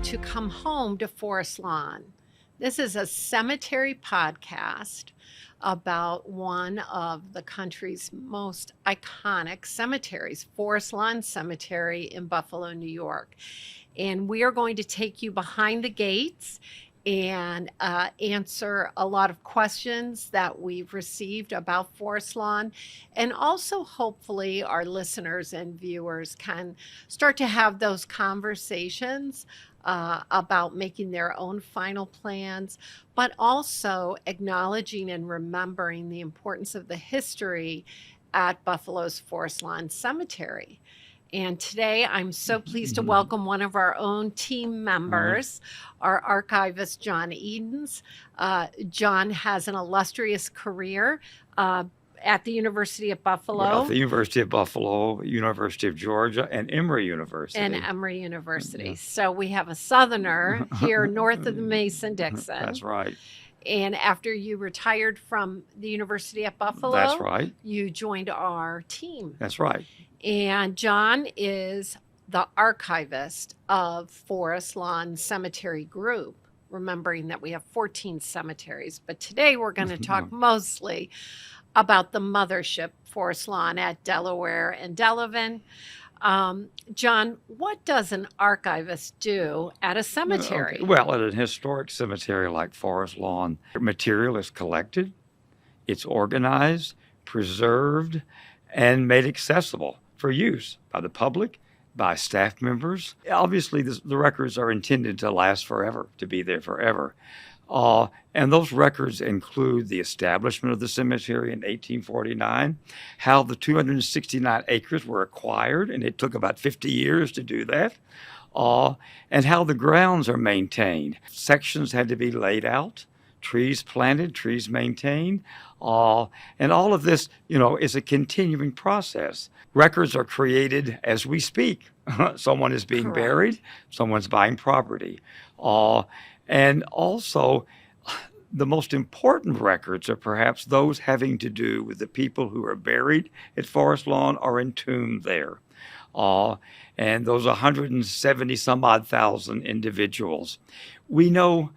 to come home to Forest Lawn. This is a cemetery podcast about one of the country's most iconic cemeteries, Forest Lawn Cemetery in Buffalo, New York. And we are going to take you behind the gates and answer a lot of questions that we've received about Forest Lawn. And also, hopefully, our listeners and viewers can start to have those conversations about making their own final plans, but also acknowledging and remembering the importance of the history at Buffalo's Forest Lawn Cemetery. And today I'm so pleased to welcome one of our own team members, our archivist, John Edens. John has an illustrious career at the University of Buffalo. Well, the University of Buffalo, University of Georgia, and Emory University. And Emory University. Yeah. So we have a Southerner here north of the Mason-Dixon. That's right. And after you retired from the University at Buffalo, that's right, you joined our team. That's right. And John is the archivist of Forest Lawn Cemetery Group, remembering that we have 14 cemeteries. But today we're going to talk mostly about the mothership, Forest Lawn at Delaware and Delavan. John, what does an archivist do at a cemetery? Okay. Well, at an historic cemetery like Forest Lawn, material is collected, it's organized, preserved, and made accessible for use by the public, by staff members. Obviously, the records are intended to last forever, to be there forever. And those records include the establishment of the cemetery in 1849, how the 269 acres were acquired, and it took about 50 years to do that, and how the grounds are maintained. Sections had to be laid out, trees planted, trees maintained, and all of this, is a continuing process. Records are created as we speak. Someone is being buried, someone's buying property. And also, the most important records are perhaps those having to do with the people who are buried at Forest Lawn or entombed there. And those 170 some odd thousand individuals. We know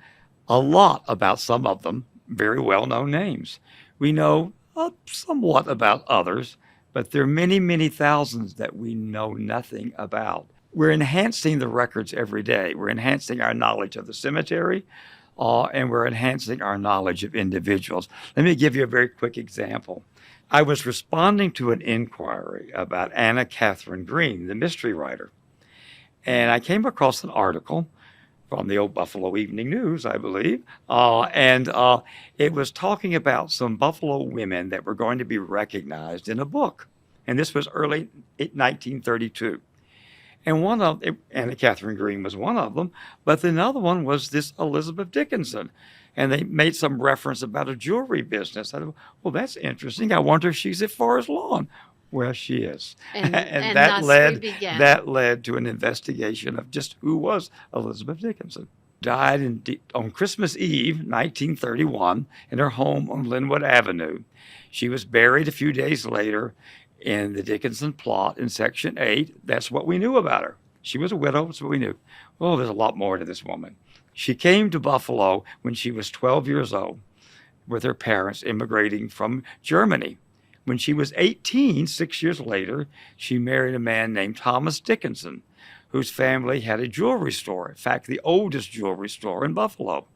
a lot about some of them, very well-known names. We know somewhat about others, but there are many, many thousands that we know nothing about. We're enhancing the records every day. We're enhancing our knowledge of the cemetery, and we're enhancing our knowledge of individuals. Let me give you a very quick example. I was responding to an inquiry about Anna Catherine Green, the mystery writer, and I came across an article from the old Buffalo Evening News, I believe, and it was talking about some Buffalo women that were going to be recognized in a book, and this was early 1932. And one of Anna Catherine Green was one of them, but another one was this Elizabeth Dickinson. And they made some reference about a jewelry business. I thought, well, that's interesting. I wonder if she's at Forest Lawn. Well, she is. And that led to an investigation of just who was Elizabeth Dickinson. Died on Christmas Eve, 1931, in her home on Linwood Avenue. She was buried a few days later in the Dickinson plot in Section 8. That's what we knew about her. She was a widow, that's what we knew. Oh, there's a lot more to this woman. She came to Buffalo when she was 12 years old with her parents immigrating from Germany. When she was 18, 6 years later, she married a man named Thomas Dickinson, whose family had a jewelry store. In fact, the oldest jewelry store in Buffalo.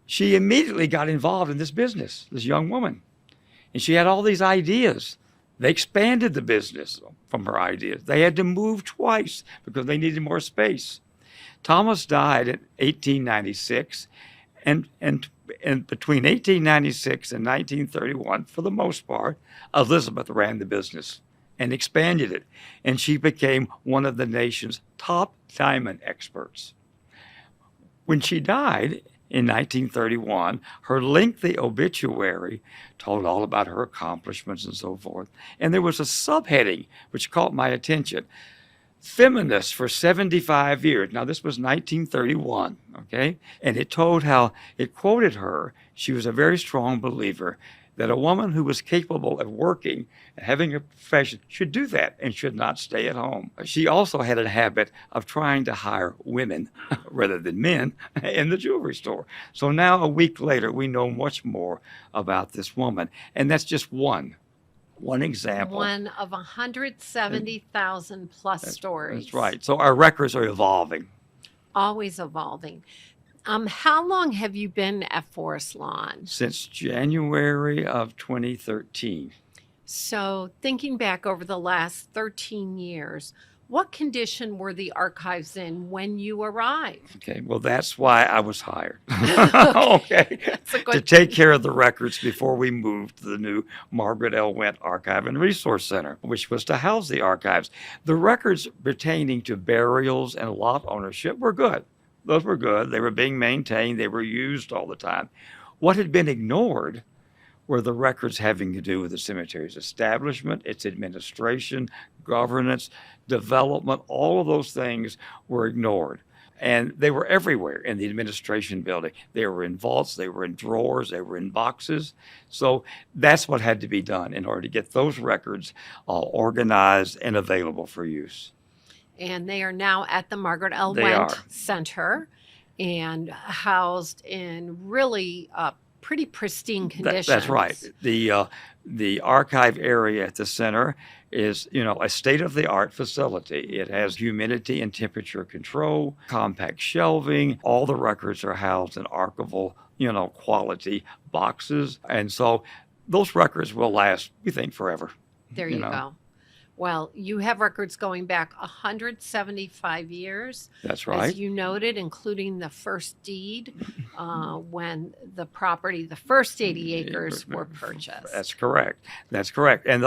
She immediately got involved in this business, this young woman. And she had all these ideas. They expanded the business from her ideas. They had to move twice because they needed more space. Thomas died in 1896, and between 1896 and 1931, for the most part, Elizabeth ran the business and expanded it. And she became one of the nation's top diamond experts. When she died, in 1931, her lengthy obituary told all about her accomplishments and so forth. And there was a subheading which caught my attention. Feminist for 75 years. Now, this was 1931, okay? And it told how, it quoted her, she was a very strong believer that a woman who was capable of working and having a profession should do that and should not stay at home. She also had a habit of trying to hire women rather than men in the jewelry store. So now, a week later, we know much more about this woman. And that's just one example. One of 170,000 plus stories. That's right. So our records are evolving. Always evolving. How long have you been at Forest Lawn? Since January of 2013. So, thinking back over the last 13 years, what condition were the archives in when you arrived? Okay, well, that's why I was hired. Okay, That's a to good take care of the records before we moved to the new Margaret L. Wendt Archive and Resource Center, which was to house the archives. The records pertaining to burials and lot ownership were good. Those were good. They were being maintained. They were used all the time. What had been ignored were the records having to do with the cemetery's establishment, its administration, governance, development. All of those things were ignored. And they were everywhere in the administration building. They were in vaults, they were in drawers, they were in boxes. So that's what had to be done in order to get those records all organized and available for use. And they are now at the Margaret L. They Wendt are. Center and housed in really pretty pristine conditions. That's right. The archive area at the center is, a state-of-the-art facility. It has humidity and temperature control, compact shelving. All the records are housed in archival, quality boxes. And so those records will last, we think, forever. There you go. Well, you have records going back 175 years. That's right. As you noted, including the first deed when the property, the first 80 acres were purchased. That's correct. That's correct. And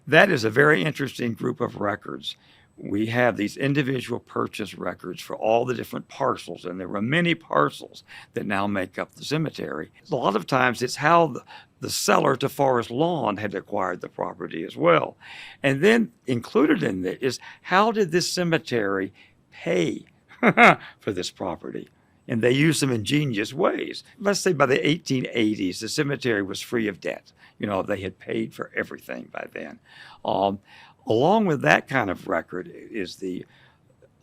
that is a very interesting group of records. We have these individual purchase records for all the different parcels, and there were many parcels that now make up the cemetery. A lot of times it's how the seller to Forest Lawn had acquired the property as well. And then included in it is, how did this cemetery pay for this property? And they use some ingenious ways. Let's say by the 1880s, the cemetery was free of debt. They had paid for everything by then. Along with that kind of record is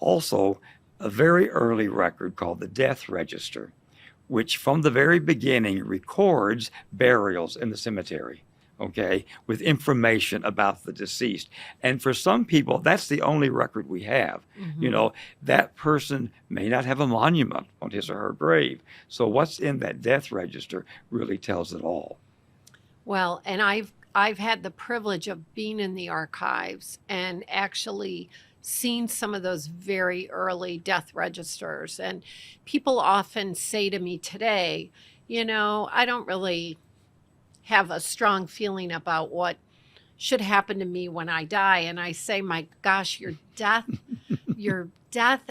also a very early record called the Death Register, which from the very beginning records burials in the cemetery, with information about the deceased. And for some people, that's the only record we have. Mm-hmm. That person may not have a monument on his or her grave. So what's in that death register really tells it all. Well, and I've had the privilege of being in the archives and actually seen some of those very early death registers. And people often say to me today, I don't really have a strong feeling about what should happen to me when I die. And I say, my gosh, your death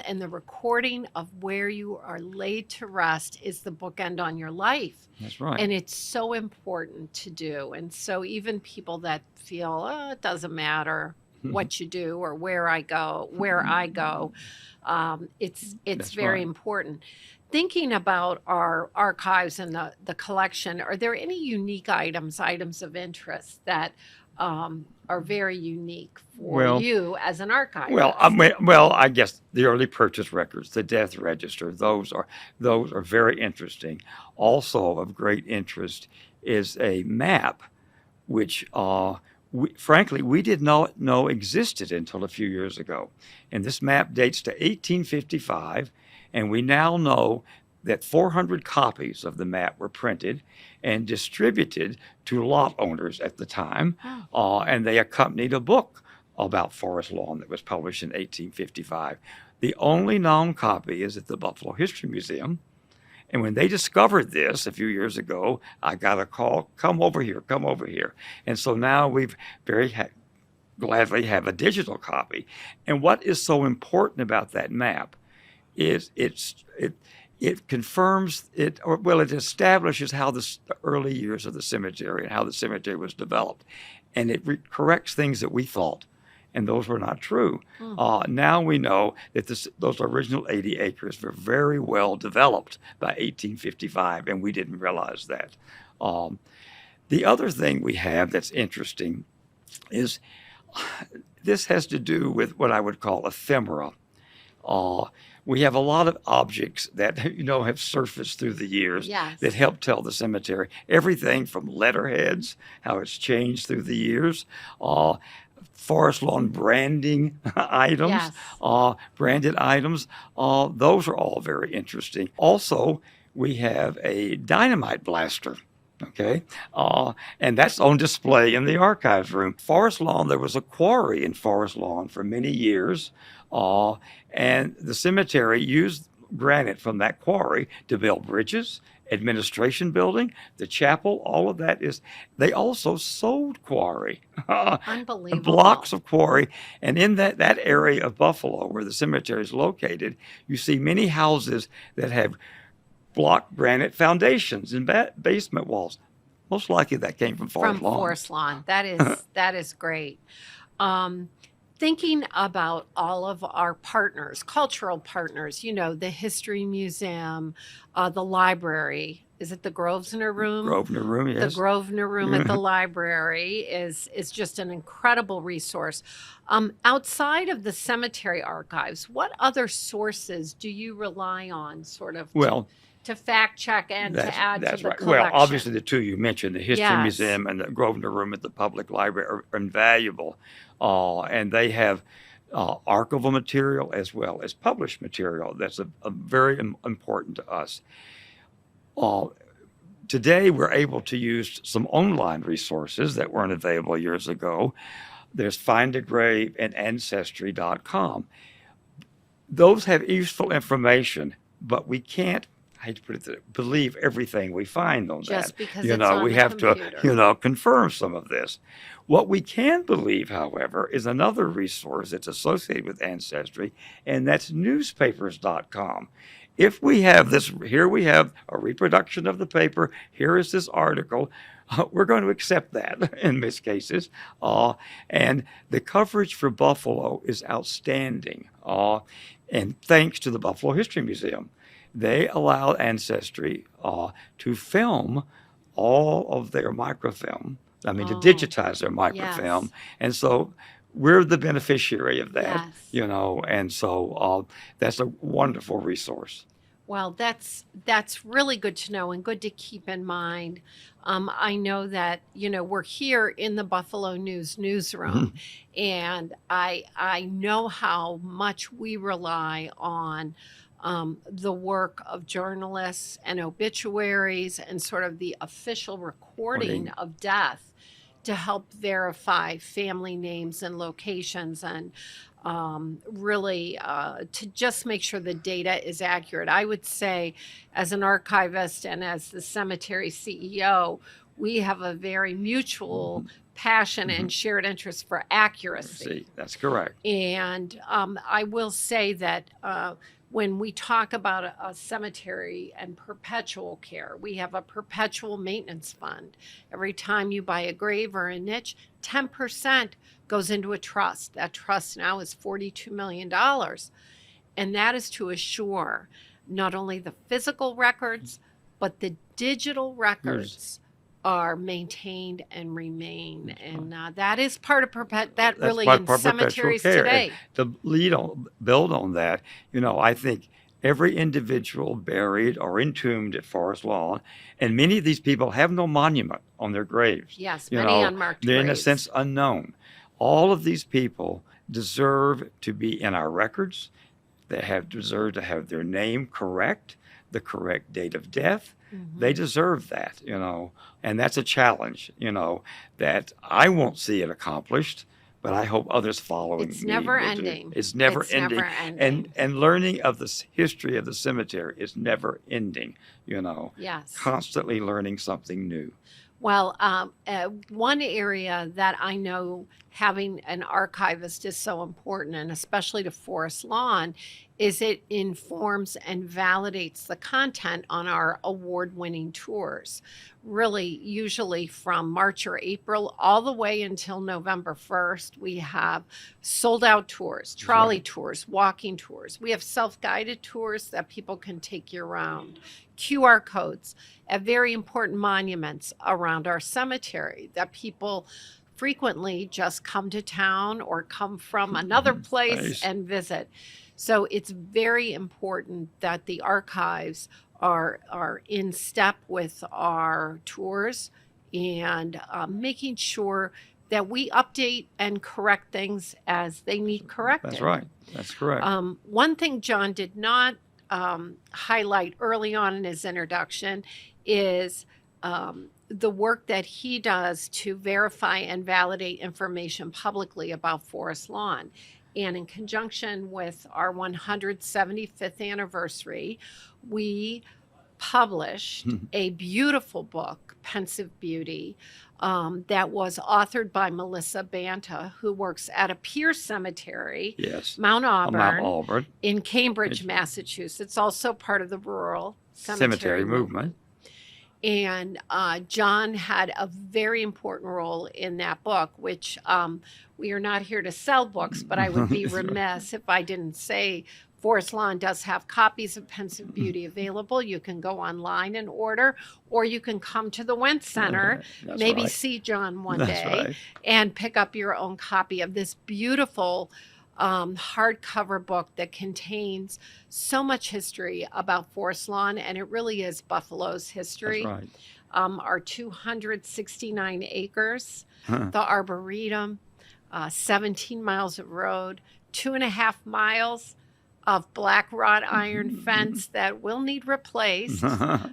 and the recording of where you are laid to rest is the bookend on your life. That's right. And it's so important to do. And so even people that feel, it doesn't matter what you do or where I go, it's That's very right. important. Thinking about our archives and the collection, are there any unique items of interest that are very unique for you as an archivist? Well, I guess the early purchase records, the death register, those are very interesting. Also of great interest is a map, which frankly we did not know existed until a few years ago. And this map dates to 1855, and we now know that 400 copies of the map were printed and distributed to lot owners at the time, and they accompanied a book about Forest Lawn that was published in 1855. The only known copy is at the Buffalo History Museum, and when they discovered this a few years ago, I got a call, come over here. And so now we've gladly have a digital copy. And what is so important about that map is it confirms it establishes how the early years of the cemetery and how the cemetery was developed, and it corrects things that we thought, and those were not true. Now we know that those original 80 acres were very well developed by 1855, and we didn't realize that. The other thing we have that's interesting is this has to do with what I would call ephemera. Uh, we have a lot of objects that have surfaced through the years Yes. that help tell the cemetery. Everything from letterheads, how it's changed through the years, forest lawn branding items, Yes. branded items. Those are all very interesting. Also, we have a dynamite blaster. Okay, and that's on display in the archives room. Forest Lawn, there was a quarry in Forest Lawn for many years, and the cemetery used granite from that quarry to build bridges, administration building, the chapel, all of that is, they also sold quarry. Unbelievable. Blocks of quarry. And in that area of Buffalo where the cemetery is located, you see many houses that have block granite foundations and basement walls. Most likely that came from Forest From Lawn. Forest Lawn. That is great. Thinking about all of our partners, cultural partners, the History Museum, the library. Is it the Grosvenor Room? Grosvenor Room, The yes. Grosvenor Room at the library is just an incredible resource. Outside of the cemetery archives, what other sources do you rely on, sort of, Well, to fact check and to add to that's the right. collection? Well, obviously the two you mentioned, the History Yes. Museum and the Grosvenor Room at the Public Library, are invaluable. And they have archival material as well as published material that's a very important to us. Today, we're able to use some online resources that weren't available years ago. There's Find a Grave and Ancestry.com. Those have useful information, but we can't, I hate to put it, believe everything we find on Just that. because it's on we the have computer. to, confirm some of this. What we can believe, however, is another resource that's associated with Ancestry, and that's newspapers.com. If we have this, here we have a reproduction of the paper, here is this article, we're going to accept that in most cases. And the coverage for Buffalo is outstanding. And thanks to the Buffalo History Museum, they allow Ancestry to film all of their microfilm, to digitize their microfilm. Yes. And so we're the beneficiary of that, Yes. and so that's a wonderful resource. Well, that's really good to know and good to keep in mind. I know that we're here in the Buffalo News newsroom, and I know how much we rely on the work of journalists and obituaries and sort of the official recording of death to help verify family names and locations, and really to just make sure the data is accurate. I would say, as an archivist and as the cemetery CEO, we have a very mutual passion and shared interest for accuracy. See, that's correct. And I will say that when we talk about a cemetery and perpetual care, we have a perpetual maintenance fund. Every time you buy a grave or a niche, 10% goes into a trust. That trust now is $42 million. And that is to assure not only the physical records, but the digital records are maintained and remain. And that is part of that really in cemeteries today. And to build on that, I think every individual buried or entombed at Forest Lawn, and many of these people have no monument on their graves. Yes, many unmarked They're graves. in a sense unknown. All of these people deserve to be in our records. They deserve to have their name correct, the correct date of death. They deserve that, and that's a challenge, that I won't see it accomplished, but I hope others following It's me never will do. ending. It's never It's ending. never ending. And learning of the history of the cemetery is never ending, Yes. constantly learning something new. Well, one area that I know having an archivist is so important, and especially to Forest Lawn, is it informs and validates the content on our award-winning tours. Really, usually from March or April all the way until November 1st, we have sold out tours, trolley tours, walking tours. We have self-guided tours that people can take year round. QR codes at very important monuments around our cemetery that people frequently just come to town or come from another place Nice. and visit. So it's very important that the archives are in step with our tours and making sure that we update and correct things as they need corrected. That's right. That's correct. One thing John did not highlight early on in his introduction is the work that he does to verify and validate information publicly about Forest Lawn. And in conjunction with our 175th anniversary, we published a beautiful book, Pensive Beauty, that was authored by Melissa Banta, who works at a peer cemetery, Yes. Mount Mount Auburn, Auburn in Cambridge, Massachusetts, also part of the rural Cemetery Movement. And John had a very important role in that book, which we are not here to sell books, but I would be remiss if I didn't say Forest Lawn does have copies of Pensive Beauty available. You can go online and order, or you can come to the Wentz Center, That's maybe right. see John one That's day, right. and pick up your own copy of this beautiful hardcover book that contains so much history about Forest Lawn, and it really is Buffalo's history. That's right. Our 269 acres, Huh. the Arboretum, 17 miles of road, 2.5 miles of black wrought iron fence that will need replaced.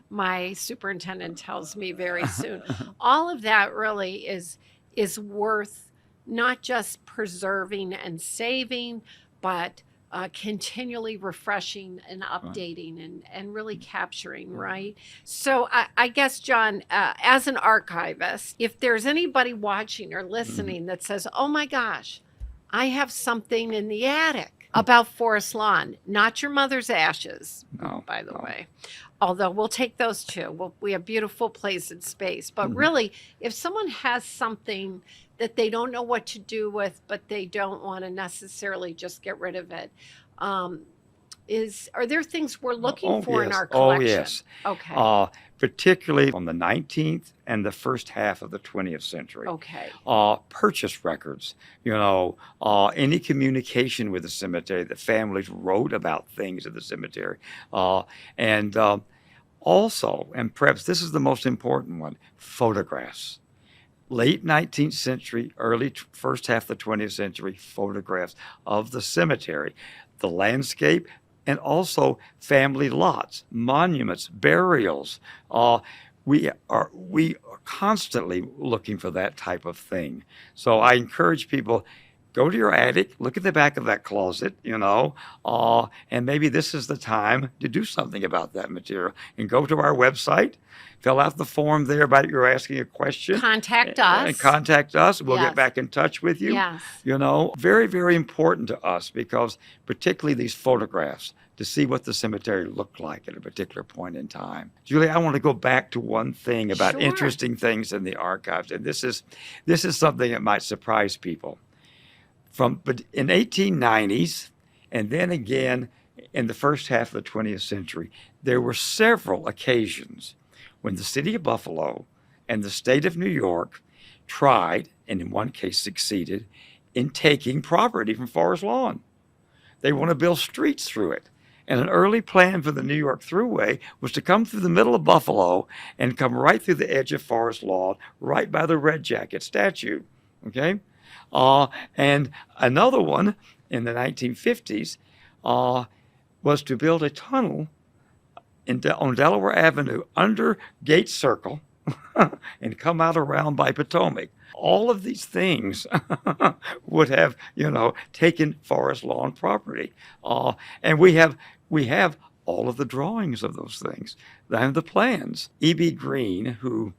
My superintendent tells me very soon. All of that really is worth not just preserving and saving, but continually refreshing and updating and really capturing, right? So I guess, John, as an archivist, if there's anybody watching or listening that says, oh my gosh, I have something in the attic about Forest Lawn, not your mother's ashes, No, by the no. way. Although we'll take those too. We have beautiful place and space. But really, if someone has something that they don't know what to do with, but they don't want to necessarily just get rid of it, are there things we're looking for in yes. our Oh, collection? yes. Okay. Particularly on the 19th and the first half of the 20th century. Okay. Purchase records, any communication with the cemetery. The families wrote about things at the cemetery. And also, and perhaps this is the most important one, photographs. Late 19th century, early first half of the 20th century, photographs of the cemetery, the landscape, and also family lots, monuments, burials. We are constantly looking for that type of thing. So I encourage people, go to your attic, look at the back of that closet, and maybe this is the time to do something about that material. And go to our website, fill out the form there about you're asking a question. Contact us. And contact us. We'll Yes. get back in touch with you. Yes. Very, very important to us because particularly these photographs to see what the cemetery looked like at a particular point in time. Julie, I want to go back to one thing about Sure. interesting things in the archives, and this is something that might surprise people. But in 1890s, and then again in the first half of the 20th century, there were several occasions when the city of Buffalo and the state of New York tried, and in one case succeeded, in taking property from Forest Lawn. They want to build streets through it. And an early plan for the New York Thruway was to come through the middle of Buffalo and come right through the edge of Forest Lawn, right by the Red Jacket statue. Okay? And another one in the 1950s was to build a tunnel on Delaware Avenue under Gates Circle and come out around by Potomac. All of these things would have, taken Forest Lawn property. And we have all of the drawings of those things and the plans. E.B. Green, who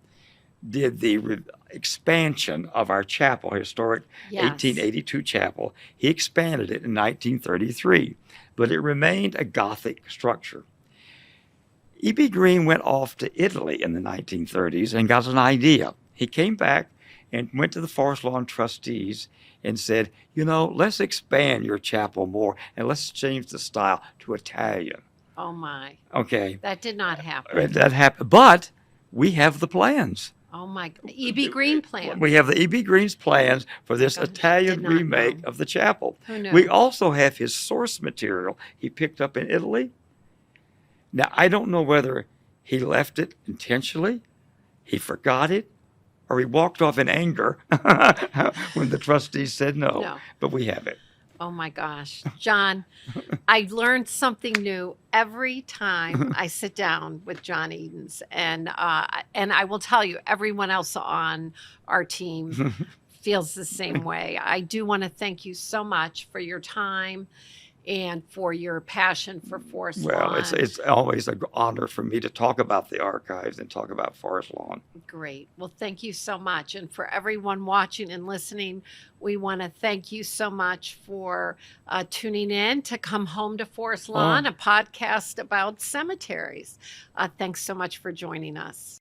did the expansion of our chapel, historic Yes. 1882 chapel. He expanded it in 1933, but it remained a Gothic structure. E.B. Green went off to Italy in the 1930s and got an idea. He came back and went to the Forest Lawn trustees and said, let's expand your chapel more and let's change the style to Italian. Oh my. Okay. That did not happen. That happened, but we have the plans. Oh my. E.B. Green plan. We have the E.B. Green's plans for this Gosh, Italian did not remake know. of the chapel. Who knew? We also have his source material he picked up in Italy. Now, I don't know whether he left it intentionally, he forgot it, or he walked off in anger when the trustees said no. No. But we have it. Oh my gosh. John, I learned something new every time I sit down with John Edens. And I will tell you, everyone else on our team feels the same way. I do want to thank you so much for your time and for your passion for Forest Well, Lawn. it's always an honor for me to talk about the archives and talk about Forest Lawn. Great. Well, thank you so much. And for everyone watching and listening, we want to thank you so much for tuning in to Come Home to Forest Lawn, a podcast about cemeteries. Thanks so much for joining us.